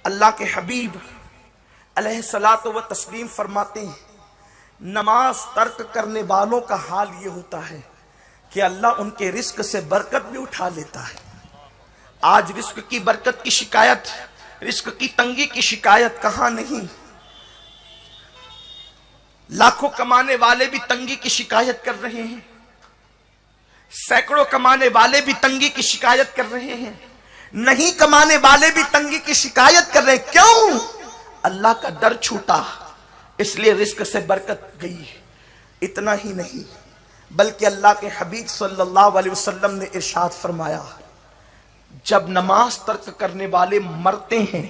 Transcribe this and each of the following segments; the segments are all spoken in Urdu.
اللہ کے حبیب علیہ الصلاۃ و تسلیم فرماتے ہیں نماز ترک کرنے والوں کا حال یہ ہوتا ہے کہ اللہ ان کے رزق سے برکت بھی اٹھا لیتا ہے۔ آج رزق کی برکت کی شکایت، رزق کی تنگی کی شکایت کہاں نہیں، لاکھوں کمانے والے بھی تنگی کی شکایت کر رہے ہیں، سینکڑوں کمانے والے بھی تنگی کی شکایت کر رہے ہیں، نہیں کمانے والے بھی تنگی کی شکایت کر رہے ہیں۔ کیوں؟ اللہ کا ڈر چھوٹا، اس لیے رزق سے برکت گئی۔ اتنا ہی نہیں بلکہ اللہ کے حبیب صلی اللہ علیہ وسلم نے ارشاد فرمایا جب نماز ترک کرنے والے مرتے ہیں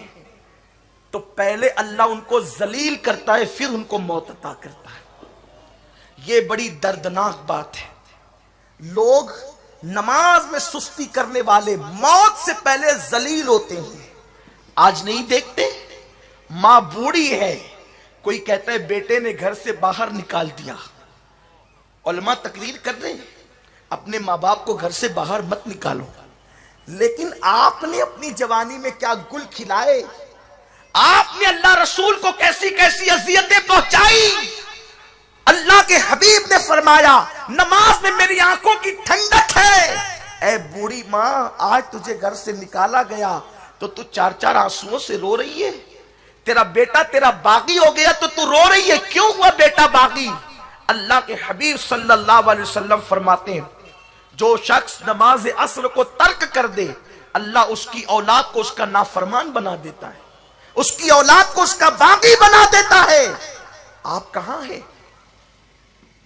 تو پہلے اللہ ان کو ذلیل کرتا ہے، پھر ان کو موت عطا کرتا ہے۔ یہ بڑی دردناک بات ہے۔ لوگ نماز میں سستی کرنے والے موت سے پہلے ذلیل ہوتے ہیں۔ آج نہیں دیکھتے، ماں بوڑھی ہے، کوئی کہتا ہے بیٹے نے گھر سے باہر نکال دیا، علماء تقریر کر رہے ہیں اپنے ماں باپ کو گھر سے باہر مت نکالو، لیکن آپ نے اپنی جوانی میں کیا گل کھلائے، آپ نے اللہ رسول کو کیسی کیسی اذیتیں پہنچائی۔ اللہ کے حبیب نے فرمایا نماز میں میری آنکھوں کی ٹھنڈک ہے۔ اے بوڑھی ماں، آج تجھے گھر سے نکالا گیا تو تو چار چار آنسوؤں سے رو رہی ہے، تیرا بیٹا تیرا باغی ہو گیا تو تو رو رہی ہے، کیوں ہوا بیٹا باغی؟ اللہ کے حبیب صلی اللہ علیہ وسلم فرماتے ہیں جو شخص نماز عصر کو ترک کر دے اللہ اس کی اولاد کو اس کا نافرمان بنا دیتا ہے، اس کی اولاد کو اس کا باغی بنا دیتا ہے۔ آپ کہاں ہیں؟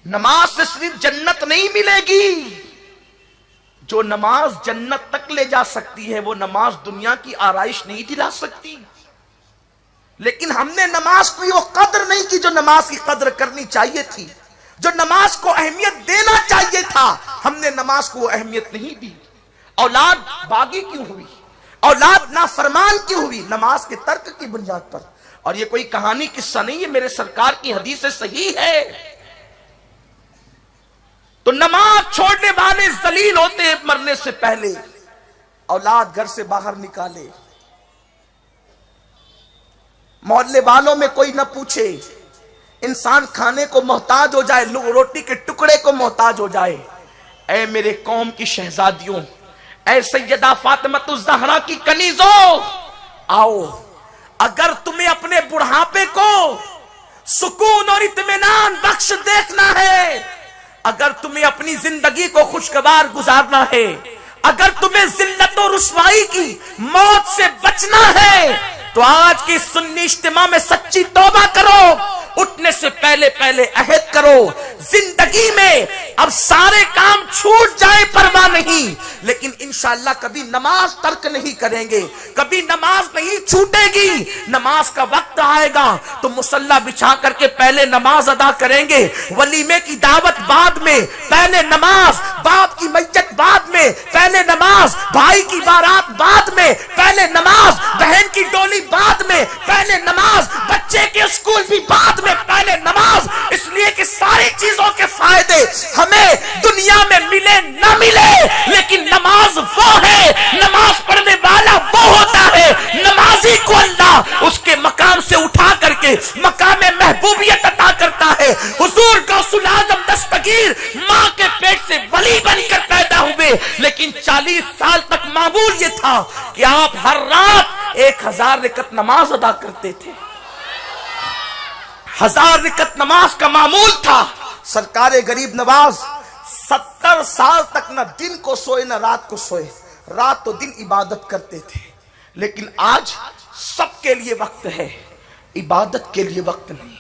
نماز سے صرف جنت نہیں ملے گی، جو نماز جنت تک لے جا سکتی ہے وہ نماز دنیا کی آرائش نہیں دلا سکتی۔ لیکن ہم نے نماز کو وہ قدر نہیں کی جو نماز کی قدر کرنی چاہیے تھی، جو نماز کو اہمیت دینا چاہیے تھا، ہم نے نماز کو وہ اہمیت نہیں دی۔ اولاد باغی کیوں ہوئی، اولاد نافرمان کیوں ہوئی؟ نماز کے ترک کی بنیاد پر۔ اور یہ کوئی کہانی قصہ نہیں ہے، میرے سرکار کی حدیث صحیح ہے۔ تو نماز چھوڑنے والے ذلیل ہوتے ہیں مرنے سے پہلے۔ اولاد گھر سے باہر نکالے، محلے والوں میں کوئی نہ پوچھے، انسان کھانے کو محتاج ہو جائے، روٹی کے ٹکڑے کو محتاج ہو جائے۔ اے میرے قوم کی شہزادیوں، اے سیدہ فاطمہ الزہرا کی کنیزوں، آؤ، اگر تمہیں اپنے بڑھاپے کو سکون اور اطمینان بخش دیکھنا ہے، اگر تمہیں اپنی زندگی کو خوشگوار گزارنا ہے، اگر تمہیں ذلت و رسوائی کی موت سے بچنا ہے تو آج کی سنی اجتماع میں سچی توبہ کرو، اٹھنے سے پہلے عہد کرو، زندگی میں اب سارے کام چھوٹ جائے پرواہ نہیں، لیکن انشاءاللہ کبھی نماز ترک نہیں کریں گے، کبھی نماز نہیں چھوٹے گی۔ نماز کا وقت آئے گا تو مصلی بچھا کر کے پہلے نماز ادا کریں گے، ولیمے کی دعوت بعد میں، پہلے نماز، باپ کی میت بعد میں، پہلے نماز، بھائی کی بارات بعد میں، پہلے نماز، بہن کی ڈولی بعد میں، پہلے نماز، بچے کے اسکول بھی بعد میں، پہلے نماز۔ اس لیے کہ ساری چیزوں کے فائدے ہمیں دنیا میں ملے نہ ملے، لیکن نماز وہ ہے، نماز پڑھنے والا وہ ہوتا ہے، نمازی کو اللہ اس کے مقام سے اٹھا کر کے مقام محبوبیت عطا کرتا ہے۔ حضور غوث الاعظم دستگیر ماں کے پیٹ سے ولی بن کر پیدا ہوئے، لیکن 40 سال تک معمول یہ تھا کہ آپ ہر رات 1000 رکعت نماز ادا کرتے تھے۔ 1000 رکعت نماز کا معمول تھا۔ سرکار غریب نواز 70 سال تک نہ دن کو سوئے نہ رات کو سوئے، رات تو دن عبادت کرتے تھے۔ لیکن آج سب کے لیے وقت ہے، عبادت کے لیے وقت نہیں،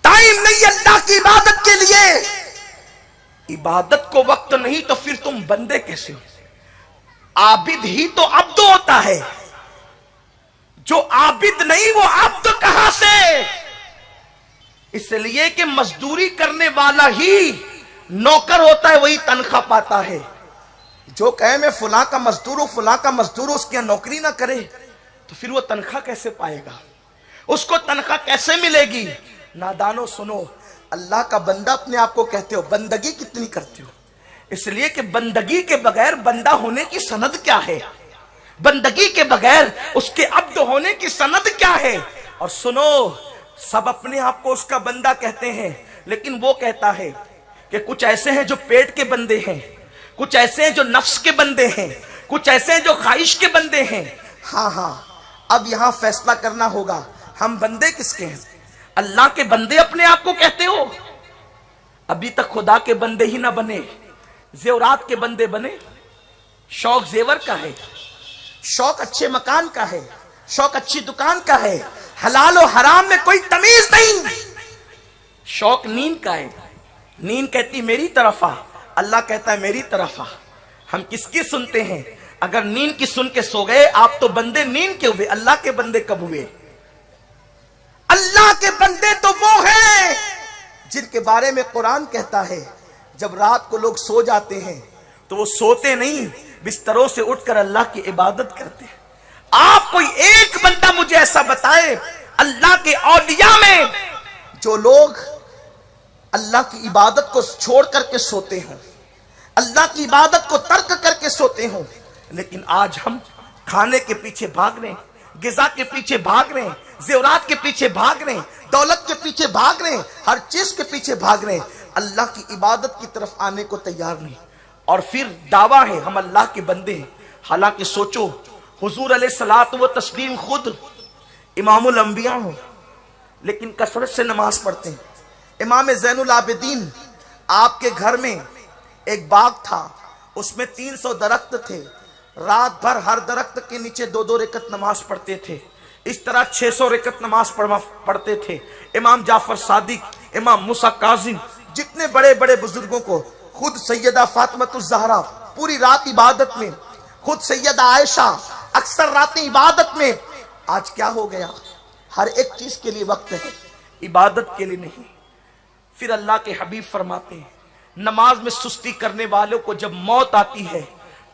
ٹائم نہیں اللہ کی عبادت کے لیے۔ عبادت کو وقت نہیں تو پھر تم بندے کیسے ہو؟ عابد ہی تو عبد ہوتا ہے، جو عابد نہیں وہ عبد کہاں سے؟ اس لیے کہ مزدوری کرنے والا ہی نوکر ہوتا ہے، وہی تنخواہ پاتا ہے۔ جو کہے میں فلاں کا مزدور ہوں، فلاں کا مزدور ہوں، اس کی نوکری نہ کرے تو پھر وہ تنخواہ کیسے پائے گا؟ اس کو تنخواہ کیسے ملے گی؟ نادانو سنو، اللہ کا بندہ اپنے آپ کو کہتے ہو، بندگی کتنی کرتے ہو؟ اس لیے کہ بندگی کے بغیر بندہ ہونے کی سند کیا ہے؟ بندگی کے بغیر اس کے عبد ہونے کی سند کیا ہے؟ اور سنو، سب اپنے آپ کو اس کا بندہ کہتے ہیں، لیکن وہ کہتا ہے کہ کچھ ایسے ہیں جو پیٹ کے بندے ہیں، کچھ ایسے ہیں جو نفس کے بندے ہیں، کچھ ایسے ہیں جو خواہش کے بندے ہیں۔ ہاں اب یہاں فیصلہ کرنا ہوگا، ہم بندے کس کے ہیں؟ اللہ کے بندے اپنے آپ کو کہتے ہو؟ ابھی تک خدا کے بندے ہی نہ بنے، زیورات کے بندے بنے۔ شوق زیور کا ہے، شوق اچھے مکان کا ہے، شوق اچھی دکان کا ہے، حلال و حرام میں کوئی تمیز نہیں۔ شوق نیند کا ہے، نیند کہتی میری طرف آ، اللہ کہتا ہے میری طرف آ۔ ہم کس کی سنتے ہیں؟ اگر نیند کی سن کے سو گئے آپ تو بندے نیند کے ہوئے، اللہ کے بندے کب ہوئے؟ اللہ کے بندے تو وہ ہیں جن کے بارے میں قرآن کہتا ہے جب رات کو لوگ سو جاتے ہیں تو وہ سوتے نہیں، بستروں سے اٹھ کر اللہ کی عبادت کرتے ہیں۔ آپ کوئی ایک بندہ مجھے ایسا بتائے اللہ کے اولیاء میں جو لوگ اللہ کی عبادت کو چھوڑ کر کے سوتے ہیں، اللہ کی عبادت کو ترک کر کے سوتے ہوں۔ لیکن آج ہم کھانے کے پیچھے بھاگ رہے ہیں، غذا کے پیچھے بھاگ رہے ہیں، زیورات کے پیچھے بھاگ رہے ہیں، دولت کے پیچھے بھاگ رہے ہیں، ہر چیز کے پیچھے بھاگ رہے ہیں، اللہ کی عبادت کی طرف آنے کو تیار نہیں۔ اور پھر دعویٰ ہے ہم اللہ کے بندے ہیں، حالانکہ سوچو حضور علیہ الصلوۃ والتسلیم خود امام الانبیاء ہوں لیکن کثرت سے نماز پڑھتے ہیں۔ امام زین العابدین آپ کے گھر میں ایک باغ تھا، اس میں 300 درخت تھے، رات بھر ہر درخت کے نیچے 2 رکعت نماز پڑھتے تھے، اس طرح 600 رکعت نماز پڑھتے تھے۔ امام جعفر صادق، امام موسیٰ کاظم، جتنے بڑے بڑے بزرگوں کو، خود سیدہ فاطمۃ الزہرا پوری رات عبادت میں، خود سیدہ عائشہ اکثر راتیں عبادت میں۔ آج کیا ہو گیا؟ ہر ایک چیز کے لیے وقت ہے، عبادت کے لیے نہیں۔ پھر اللہ کے حبیب فرماتے ہیں نماز میں سستی کرنے والوں کو جب موت آتی ہے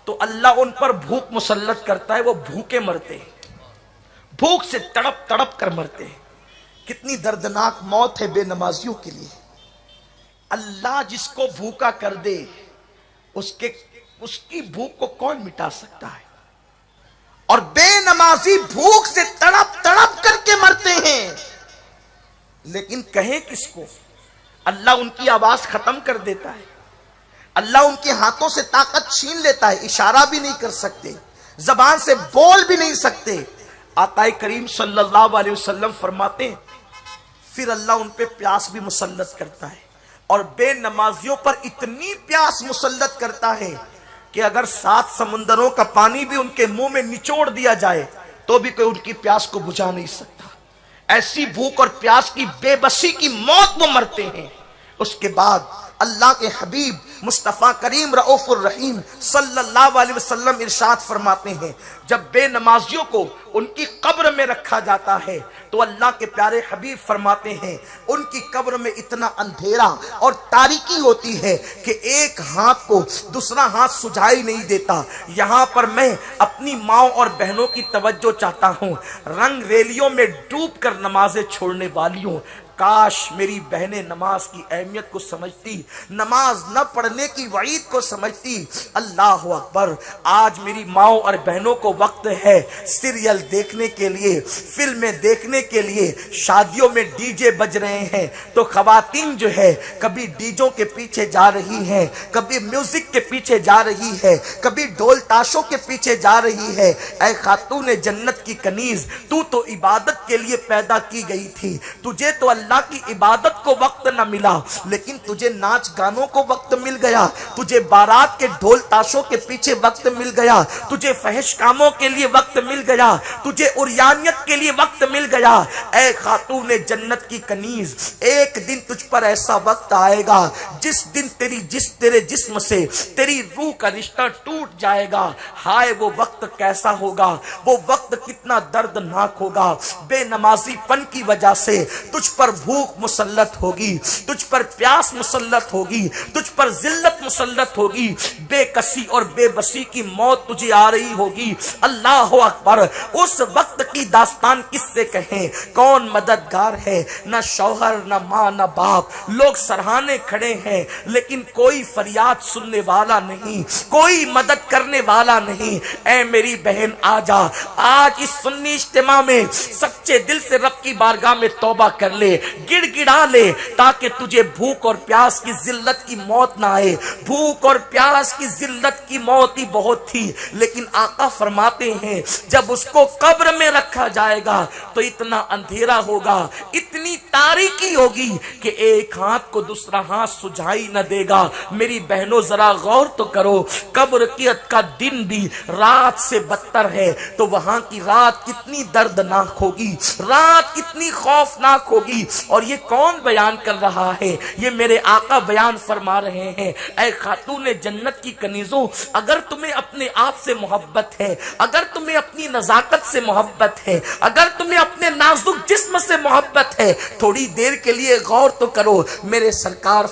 تو اللہ ان پر بھوک مسلط کرتا ہے، وہ بھوکے مرتے ہیں، بھوک سے تڑپ تڑپ کر مرتے ہیں۔ کتنی دردناک موت ہے بے نمازیوں کے لیے۔ اللہ جس کو بھوکا کر دے اس کی بھوک کو کون مٹا سکتا ہے؟ اور بے نمازی بھوک سے تڑپ تڑپ کر کے مرتے ہیں، لیکن کہیں کس کو؟ اللہ ان کی آواز ختم کر دیتا ہے، اللہ ان کے ہاتھوں سے طاقت چھین لیتا ہے، اشارہ بھی نہیں کر سکتے، زبان سے بول بھی نہیں سکتے۔ آقا کریم صلی اللہ علیہ وسلم فرماتے ہیں پھر اللہ ان پہ پیاس بھی مسلط کرتا ہے، اور بے نمازیوں پر اتنی پیاس مسلط کرتا ہے کہ اگر 7 سمندروں کا پانی بھی ان کے منہ میں نچوڑ دیا جائے تو بھی کوئی ان کی پیاس کو بجھا نہیں سکتا۔ ایسی بھوک اور پیاس کی بے بسی کی موت وہ مرتے ہیں۔ اس کے بعد اللہ کے حبیب مصطفیٰ کریم رؤوف الرحیم صلی اللہ علیہ وسلم ارشاد فرماتے ہیں جب بے نمازیوں کو ان کی قبر میں رکھا جاتا ہے تو اللہ کے پیارے حبیب فرماتے ہیں ان کی قبر میں اتنا اندھیرا اور تاریکی ہوتی ہے کہ ایک ہاتھ کو دوسرا ہاتھ سجھائی نہیں دیتا۔ یہاں پر میں اپنی ماؤں اور بہنوں کی توجہ چاہتا ہوں، رنگ ریلیوں میں ڈوب کر نمازیں چھوڑنے والیوں، کاش میری بہنیں نماز کی اہمیت کو سمجھتی، نماز نہ پڑھنے کی وعید کو سمجھتی۔ اللہ اکبر، آج میری ماؤں اور بہنوں کو وقت ہے سیریل دیکھنے کے لیے، فلمیں دیکھنے کے لیے، شادیوں میں ڈی جے بج رہے ہیں تو خواتین جو ہے کبھی ڈیجوں کے پیچھے جا رہی ہیں، کبھی میوزک کے پیچھے جا رہی ہے، کبھی ڈھول تاشوں کے پیچھے جا رہی ہے۔ اے خاتون جنت کی کنیز، تو عبادت کے لیے پیدا کی گئی تھی، تجھے تو اللہ کی عبادت کو وقت نہ ملا لیکن تجھے ناچ گانوں کو وقت مل گیا، تجھے بارات کے ڈھول تاشوں کے پیچھے وقت مل گیا، تجھے فحش کاموں کے لیے وقت مل گیا، تجھے عریانیت کے لیے وقت مل گیا۔ اے خاتون جنت کی کنیز، ایک دن تجھ پر ایسا وقت آئے گا جس دن تیرے جسم سے تیری روح کا رشتہ ٹوٹ جائے گا۔ ہائے وہ وقت کیسا ہوگا، وہ وقت کتنا دردناک ہوگا۔ بے نمازی پن کی وجہ سے تجھ پر بھوک مسلط ہوگی، تجھ پر پیاس مسلط ہوگی، تجھ پر ذلت مسلط ہوگی، بے کسی اور بے بسی کی موت تجھے آ رہی ہوگی۔ اللہ اکبر، اس وقت کی داستان کس سے کہیں؟ کون مددگار ہے؟ نہ شوہر، نہ ماں، نہ باپ، لوگ سرہانے کھڑے ہیں لیکن کوئی فریاد سننے والا نہیں، کوئی مدد کرنے والا نہیں۔ اے میری بہن آجا، آج اس سنی اجتماع میں سچے دل سے رب کی بارگاہ میں توبہ کر لے، گڑ گڑا لے، تاکہ تجھے بھوک اور پیاس کی ذلت کی موت نہ آئے۔ بھوک اور پیاس کی ذلت کی موت ہی بہت تھی، لیکن آقا فرماتے ہیں جب اس کو قبر میں رکھا جائے گا تو اتنا اندھیرا ہوگا، اتنی تاریکی ہوگی کہ ایک ہاتھ کو دوسرا ہاتھ سجھائی نہ دے گا۔ میری بہنوں ذرا غور تو کرو، قبر کا دن بھی رات سے بدتر ہے، تو وہاں کی رات کتنی دردناک ہوگی، رات کتنی خوفناک ہوگی۔ اور یہ کون بیان کر رہا ہے؟ یہ میرے آقا بیان فرما رہے ہیں۔ اے خاتون جنت کی کنیزوں، اگر تمہیں اپنے آپ سے محبت ہے، اگر تمہیں اپنی نزاکت سے محبت ہے، اگر تمہیں اپنے نازک جسم سے محبت ہے، تھوڑی دیر کے لیے غور تو کرو۔ میرے سرکار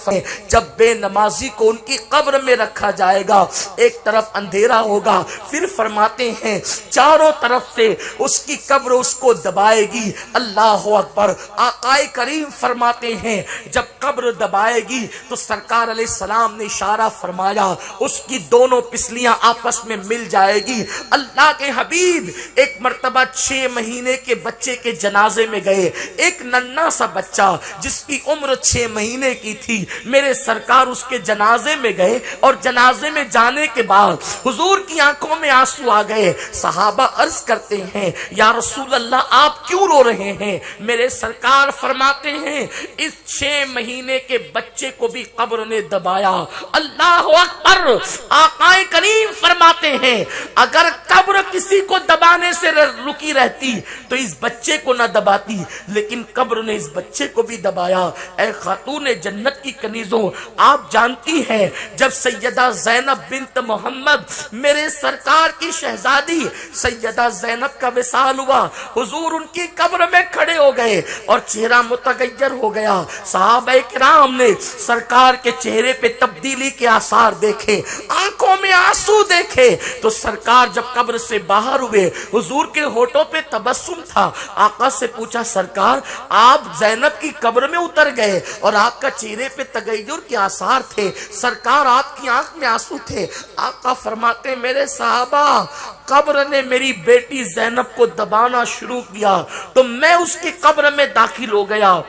جب بے نمازی کو ان کی قبر میں رکھا جائے گا، ایک طرف اندھیرا ہوگا، پھر فرماتے ہیں چاروں طرف سے اس کی قبر اس کو دبائے گی۔ اللہ اکبر، آقا کریم فرماتے ہیں جب قبر دبائے گی تو سرکار علیہ السلام نے اشارہ فرمایا، اس کی دونوں پسلیاں آپس میں مل جائے گی۔ اللہ کے حبیب ایک مرتبہ 6 مہینے کے بچے کے جنازے میں گئے، ایک ننھا سا بچہ جس کی عمر 6 مہینے کی تھی، میرے سرکار اس کے جنازے میں گئے، اور جنازے میں جانے کے بعد حضور کی آنکھوں میں آنسو آ گئے۔ صحابہ عرض کرتے ہیں یا رسول اللہ آپ کیوں رو رہے ہیں؟ میرے سرکار فرماتے ہیں اس 6 مہینے کے بچے کو بھی قبر نے دبایا۔ اللہ اکبر، آقا کریم فرماتے ہیں اگر قبر کسی کو دبانے سے رکی رہتی تو اس بچے کو نہ دباتی، لیکن قبر نے اس بچے کو بھی دبایا۔ اے خاتون جنت کی کنیزوں، آپ جانتی ہیں جب سیدہ زینب بنت محمد میرے سرکار کی شہزادی سیدہ زینب کا وصال ہوا، حضور ان کی قبر میں کھڑے ہو گئے اور چہرہ متغیر ہو گیا۔ صحابہ کرام نے سرکار کے چہرے پہ تبدیلی کے آثار دیکھے، آنکھوں میں آنسو دیکھے، تو سرکار جب قبر سے باہر ہوئے حضور کے ہونٹوں پہ تبسم تھا۔ آقا سے پوچھا سرکار آپ زینب کی قبر میں اتر گئے اور آپ کا چہرے پہ تغیر کے آثار تھے، سرکار آپ کی آنکھ میں آنسو تھے۔ آقا فرماتے میرے صحابہ قبر نے میری بیٹی زینب کو دبانا شروع کیا تو میں اس کی قبر میں داخل ہو گیا،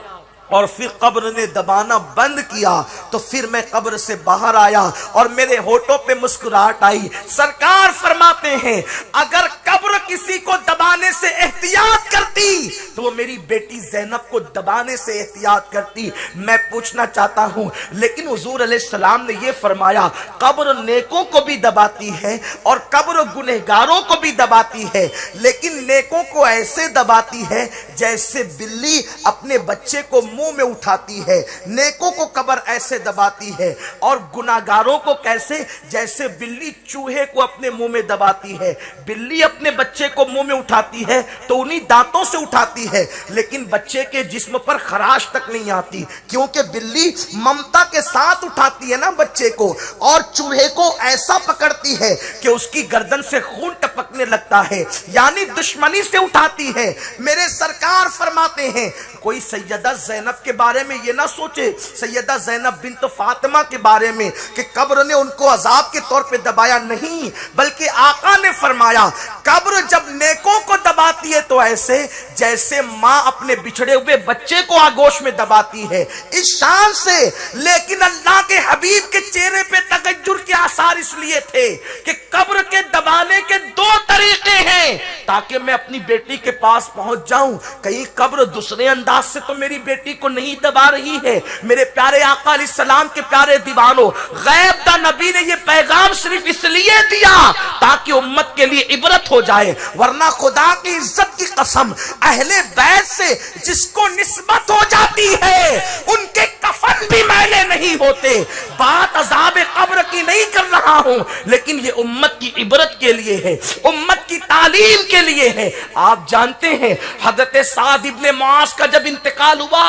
اور پھر قبر نے دبانا بند کیا تو پھر میں قبر سے باہر آیا اور میرے ہونٹوں پہ مسکراہٹ آئی۔ سرکار فرماتے ہیں اگر قبر کسی کو دبانے سے احتیاط کرتی تو وہ میری بیٹی زینب کو دبانے سے احتیاط کرتی۔ میں پوچھنا چاہتا ہوں لیکن حضور علیہ السلام نے یہ فرمایا قبر نیکوں کو بھی دباتی ہے اور قبر گنہگاروں کو بھی دباتی ہے، لیکن نیکوں کو ایسے دباتی ہے جیسے بلی اپنے بچے کو منہ میں اٹھاتی ہے، نیکوں کو قبر ایسے دباتی ہے، اور گناہگاروں کو کیسے؟ جیسے بلی چوہے کو اپنے منہ میں دباتی ہے۔ بلی اپنے بچے کو منہ میں اٹھاتی ہے تو انہی دانتوں سے اٹھاتی ہے، لیکن بچے کے جسم پر خراش تک نہیں آتی، کیونکہ بلی ممتا کے ساتھ اٹھاتی ہے نا بچے کو، اور چوہے کو ایسا پکڑتی ہے کہ اس کی گردن سے خون ٹپکنے لگتا ہے، یعنی دشمنی سے اٹھاتی ہے۔ میرے سرکار فرماتے ہیں کوئی سیدہ زینب کے بارے میں یہ نہ سوچے، سیدہ زینب بنت فاطمہ کے بارے میں کہ قبر نے ان کو عذاب کے طور پہ دبایا، نہیں، بلکہ آقا نے فرمایا قبر جب نیکوں کو دباتی ہے تو ایسے جیسے ماں اپنے بچھڑے ہوئے بچے کو آگوش میں دباتی ہے، اس شان سے۔ لیکن اللہ کے حبیب کے چہرے پہ تغیر کے آثار اس لیے تھے کہ قبر کے دبانے کے 2 طریقے ہیں تاکہ میں اپنی بیٹی کے پاس پہنچ جاؤں۔ کہیں قبر دوسرے انداز سے تو میری بیٹی کو نہیں دبا رہی ہے۔ میرے پیارے آقا علیہ السلام کے پیارے دیوانوں، غیب دا نبی نے یہ پیغام صرف اس لیے دیا تاکہ امت کے لیے عبرت ہو جائے، ورنہ خدا کی عزت کی قسم اہل بیت سے جس کو نسبت ہو جاتی ہے ان کے کفن بھی میلے نہیں ہوتے۔ بات عذاب قبر کی نہیں کر رہا ہوں، لیکن یہ امت کی عبرت کے لیے ہے، امت کی تعلیم کے لیے ہے۔ آپ جانتے ہیں حضرت سعد ابن معاذ کا جب انتقال ہوا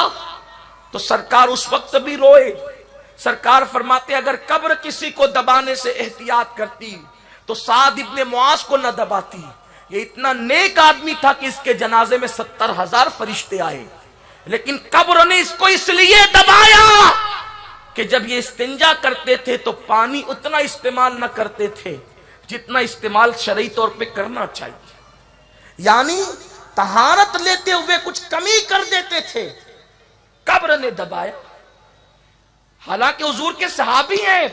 تو سرکار اس وقت بھی روئے، سرکار فرماتے اگر قبر کسی کو دبانے سے احتیاط کرتی تو سعد ابن معاذ کو نہ دباتی. یہ اتنا نیک آدمی تھا کہ اس کے جنازے میں 70,000 فرشتے آئے، لیکن قبر نے اس کو اس لیے دبایا کہ جب یہ استنجا کرتے تھے تو پانی اتنا استعمال نہ کرتے تھے جتنا استعمال شرعی طور پہ کرنا چاہیے، یعنی طہارت لیتے ہوئے کچھ کمی کر دیتے تھے. قبر نے دبایا. حالانکہ حضور کے صحابی ہیں،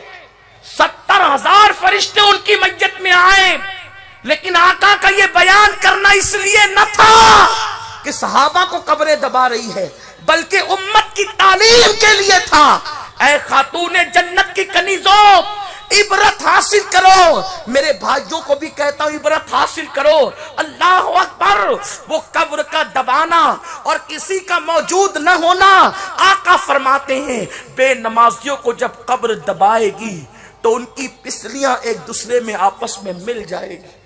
70,000 فرشتے ان کی میت میں آئے، لیکن آقا کا یہ بیان کرنا اس لیے نہ تھا کہ صحابہ کو قبریں دبا رہی ہے، بلکہ امت کی تعلیم کے لیے تھا. اے خاتون جنت کی کنیزوں، عبرت حاصل کرو. میرے بھائیوں کو بھی کہتا ہوں عبرت حاصل کرو. اللہ اکبر. وہ قبر کا دبانا اور کسی کا موجود نہ ہونا، آقا فرماتے ہیں بے نمازیوں کو جب قبر دبائے گی تو ان کی پسلیاں ایک دوسرے میں آپس میں مل جائے گی.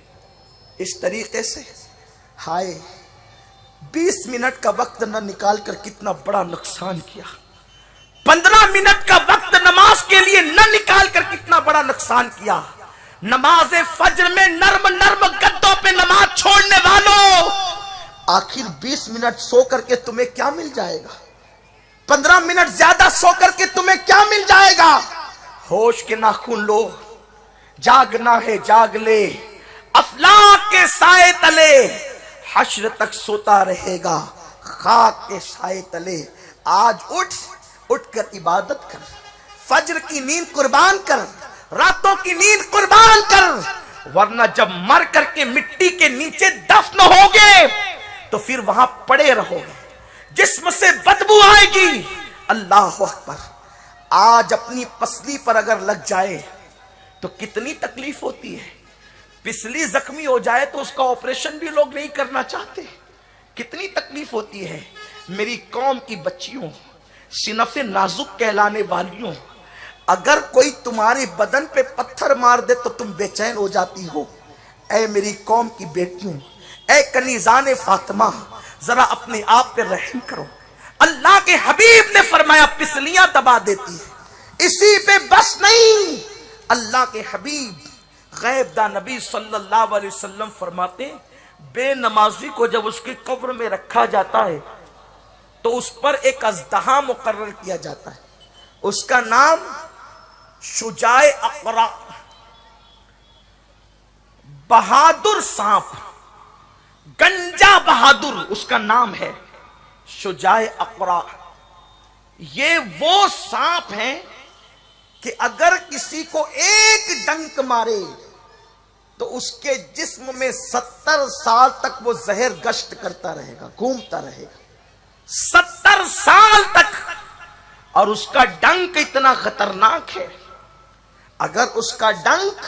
اس طریقے سے ہائے 20 منٹ کا وقت نہ نکال کر کتنا بڑا نقصان کیا. 15 منٹ کا وقت نماز کے لیے نہ نکال کر کتنا بڑا نقصان کیا. نماز فجر میں نرم نرم گدوں پہ نماز چھوڑنے والوں، آخر 20 منٹ سو کر کے تمہیں کیا مل جائے گا؟ 15 منٹ زیادہ سو کر کے تمہیں کیا مل جائے گا؟ ہوش کے ناخن لو. جاگنا ہے جاگ لے، افلاک کے سائے تلے حشر تک سوتا رہے گا خاک کے سائے تلے. آج اٹھ کر عبادت کر، فجر کی نیند قربان کر، راتوں کی نیند قربان کر، ورنہ جب مر کر کے مٹی کے نیچے دفن ہوگے تو پھر وہاں پڑے رہو گے، جسم سے بدبو آئے گی. اللہ اکبر. آج اپنی پسلی پر اگر لگ جائے تو کتنی تکلیف ہوتی ہے. پسلی زخمی ہو جائے تو اس کا آپریشن بھی لوگ نہیں کرنا چاہتے. کتنی تکلیف ہوتی ہے. میری قوم کی بچیوں، صنف نازک کہلانے والیوں، اگر کوئی تمہارے بدن پہ پتھر مار دے تو تم بے چین ہو جاتی ہو. اے میری قوم کی بیٹیوں، اے کنیزان فاطمہ، ذرا اپنے آپ پہ رحم کرو. اللہ کے حبیب نے فرمایا پسلیاں دبا دیتی ہے. اسی پہ بس نہیں، اللہ کے حبیب غیب دا نبی صلی اللہ علیہ وسلم فرماتے ہیں بے نمازی کو جب اس کی قبر میں رکھا جاتا ہے تو اس پر ایک اژدہا مقرر کیا جاتا ہے. اس کا نام شجاع اقرا، بہادر سانپ، گنجا بہادر اس کا نام ہے. شجاع اقرا یہ وہ سانپ ہیں کہ اگر کسی کو ایک ڈنک مارے تو اس کے جسم میں 70 سال تک وہ زہر گشت کرتا رہے گا، گھومتا رہے گا 70 سال تک. اور اس کا ڈنک اتنا خطرناک ہے، اگر اس کا ڈنک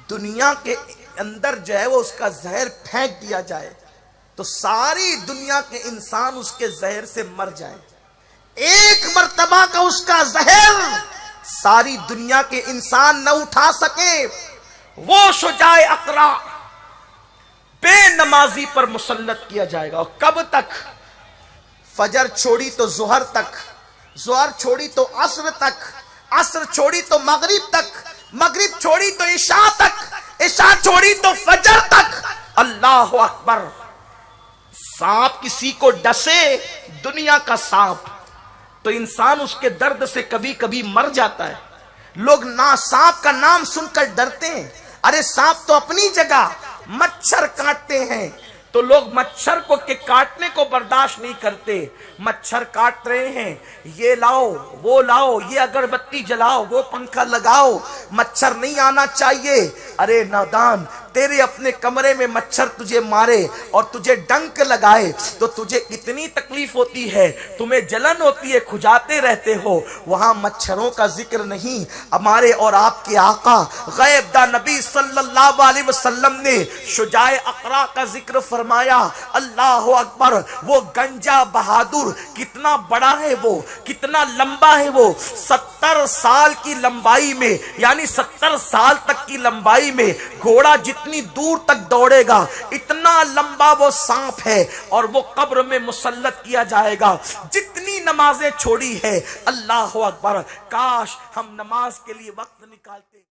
دنیا کے اندر جو ہے وہ اس کا زہر پھینک دیا جائے تو ساری دنیا کے انسان اس کے زہر سے مر جائے. ایک مرتبہ کا اس کا زہر ساری دنیا کے انسان نہ اٹھا سکے. وہ شجاع اقرا بے نمازی پر مسلط کیا جائے گا. اور کب تک؟ فجر چھوڑی تو ظہر تک، ظہر چھوڑی تو عصر تک، عصر چھوڑی تو مغرب تک، مغرب چھوڑی تو عشاء تک، عشاء چھوڑی تو فجر تک. اللہ اکبر. سانپ کسی کو ڈسے، دنیا کا سانپ، تو انسان اس کے درد سے کبھی کبھی مر جاتا ہے. لوگ سانپ کا نام سن کر ڈرتے ہیں. ارے سانپ تو اپنی جگہ. مچھر کاٹتے ہیں تو لوگ مچھر کو کے کاٹنے کو برداشت نہیں کرتے. مچھر کاٹ رہے ہیں، یہ لاؤ وہ لاؤ، یہ اگربتی جلاؤ، وہ پنکھا لگاؤ، مچھر نہیں آنا چاہیے. ارے نادان، تیرے اپنے کمرے میں مچھر تجھے مارے اور تجھے ڈنک لگائے تو تجھے کتنی تکلیف ہوتی ہے، تمہیں جلن ہوتی ہے، کھجاتے رہتے ہو. وہاں مچھروں کا ذکر نہیں. ہمارے اور آپ کے آقا غیب دا نبی صلی اللہ علیہ وسلم نے شجاع اقرا کا ذکر فرمایا. اللہ اکبر. وہ گنجا بہادر کتنا بڑا ہے، وہ کتنا لمبا ہے. وہ 70 سال کی لمبائی میں، یعنی 70 سال تک کی لمبائی میں گھوڑا جتنی دور تک دوڑے گا اتنا لمبا وہ سانپ ہے. اور وہ قبر میں مسلط کیا جائے گا. جتنی نمازیں چھوڑی ہے۔ اللہ اکبر، کاش ہم نماز کے لیے وقت نکالتے۔